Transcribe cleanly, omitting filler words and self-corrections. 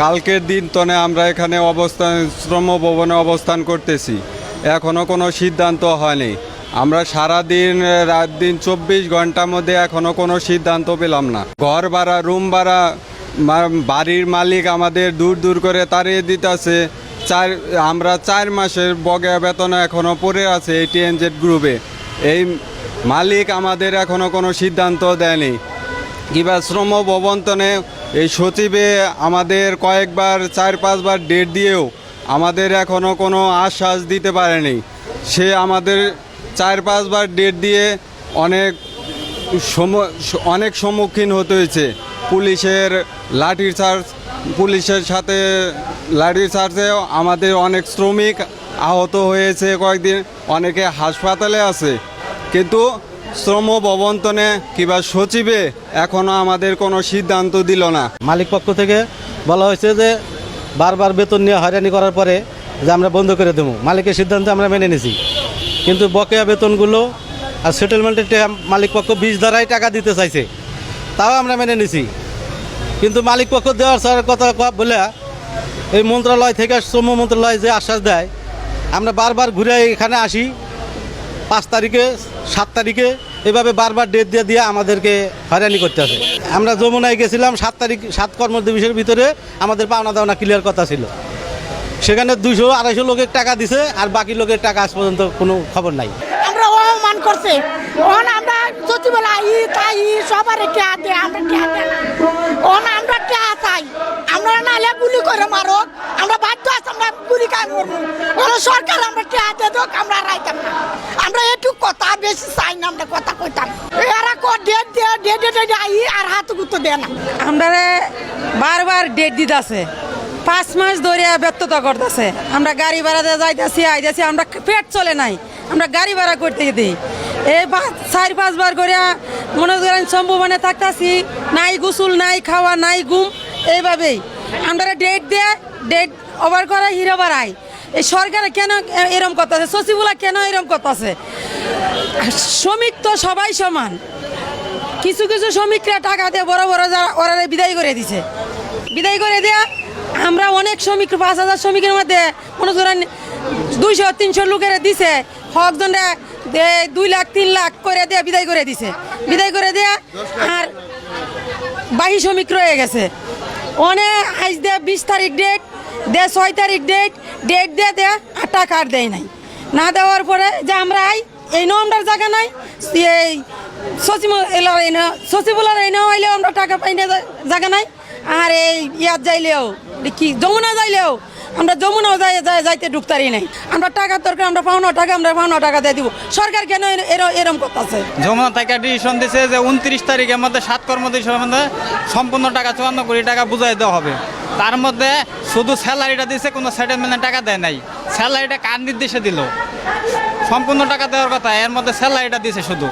কালকের দিন তনে আমরা এখানে শ্রম ভবনে অবস্থান করতেছি, এখনও কোনো সিদ্ধান্ত হয়নি। আমরা সারাদিন রাত দিন 24 ঘন্টার মধ্যে এখনও কোনো সিদ্ধান্ত পেলাম না। ঘর ভাড়া, রুম ভাড়া, বাড়ির মালিক আমাদের দূর দূর করে তাড়িয়ে দিতেছে। আমরা 4 মাসের বকেয়া বেতন এখনও পড়ে আছে এই টিএনজেড গ্রুপে। এই মালিক আমাদের এখনও কোনো সিদ্ধান্ত দেয়নি। কিংবা শ্রম ভবন্তনে এই সচিবে আমাদের কয়েকবার 4-5 বার ডেট দিয়েও আমাদের এখনও কোনো আশ্বাস দিতে পারেনি। সে আমাদের 4-5 বার ডেট দিয়ে অনেক সম্মুখীন হতে হয়েছে। পুলিশের লাঠিচার্জ, পুলিশের সাথে লাঠিচার্জেও আমাদের অনেক শ্রমিক আহত হয়েছে, কয়েকদিন অনেকে হাসপাতালে আছে। কিন্তু শ্রম ভবন্তনে কিংবা সচিবে এখনও আমাদের কোনো সিদ্ধান্ত দিল না। মালিক পক্ষ থেকে বলা হয়েছে যে বারবার বেতন নিয়ে হয়রানি করার পরে যে আমরা বন্ধ করে দেবো। মালিকের সিদ্ধান্ত আমরা মেনে নিয়েছি, কিন্তু বকেয়া বেতনগুলো আর সেটেলমেন্টের মালিক পক্ষ 20 ধারায় টাকা দিতে চাইছে, তাও আমরা মেনে নিছি। কিন্তু মালিক পক্ষ দেওয়ার কথা বলে এই মন্ত্রণালয় থেকে, শ্রম মন্ত্রণালয় যে আশ্বাস দেয়, আমরা বারবার ঘুরে এখানে আসি। 5 তারিখে, 7 তারিখে এভাবে বারবার ডেট দিয়ে আমাদেরকে হয়রানি করতে আছে। আমরা যমুনায় গেছিলাম 7 তারিখ, 7 কর্মদিবসের ভিতরে আমাদের পাওনা দাওনা ক্লিয়ার কথা ছিল। সেখানে 200-250 লোকের টাকা দিছে, আর বাকি লোকের টাকা আজ পর্যন্ত কোনো খবর নাই। আমরা অপমান করছে, আমরা সচিবালয় তাই সবার টিয়া দেয়, আমরা টিয়া দেয় না। আমরা টিয়া চাই, আমরা নাহলে গুলি করে মারো, আমরা বাধ্য আছি, আমরা গুলি খাই মরবো। সরকার আমরা টিয়া দিয়ে দোক, আমরা রাইতাম না। আমরা একটু কথা বেশি চাই না, আমরা কথা কইতাম। এরা ডেট দিয়ে ডেট আই আর হাত গুতো দেয় না। আমরা বারবার ডেট দিতেছে, 5 মাস ধরে ব্যর্থতা করতেছে। আমরা গাড়ি ভাড়াতে যাইতেছি আইতেছি, আমরা পেট চলে নাই, আমরা গাড়ি ভাড়া করতে দিই। এই 4-5 বার করে মনে করেন সম্ভবনে থাকতেছি, নাই গোসল, নাই খাওয়া, নাই ঘুম, এইভাবেই আমরা ডেট ওভার করা হিরো বাড়াই। এই সরকার কেন এরম করতেছে? সচিবগুলা কেন এরম করতেছে? শ্রমিক তো সবাই সমান। কিছু কিছু শ্রমিকরা টাকা দিয়ে বড় বড় ওরা বিদায় করে দিছে। বিদায় করে দেয়া আমরা অনেক শ্রমিক, 5,000 শ্রমিকের মধ্যে মনে করেন 200-300 লোকের দিছে, হকজনরা 2 লাখ 3 লাখ করে দিয়ে বিদায় করে দিছে। বিদায় করে দেয়া আর বাকি শ্রমিক রয়ে গেছে। অনেক আজ দে 20 তারিখ ডেট দে, 6 তারিখ ডেট দেয়া আর টাকা আর দেয় নাই। না দেওয়ার পরে যে আমরা এই নম্বর জায়গা নাই, এই সচিবালয়ের এই হইলেও আমরা টাকা পাই না, জায়গা নাই। আর এই ইয়াত যাইলেও কি যমুনা যাইলেও আমরা যমুনাও যাইতে ঢুকতারি নাই। আমরা টাকার দরকার, আমরা পাওনা টাকা দিয়ে দিব। সরকার কেন এরম করতেছে? যমুনা থেকে ডিসিশন দিছে যে 29 তারিখের মধ্যে 7 কর্মদিবসের মধ্যে সম্পূর্ণ টাকা 54 কোটি টাকা বুঝাই দেওয়া হবে। তার মধ্যে শুধু স্যালারিটা দিছে, কোনো সেটেলমেন্টের টাকা দেয় নাই। স্যালারিটা কার নির্দেশে দিল? সম্পূর্ণ টাকা দেওয়ার কথা, এর মধ্যে স্যালারিটা দিছে শুধু।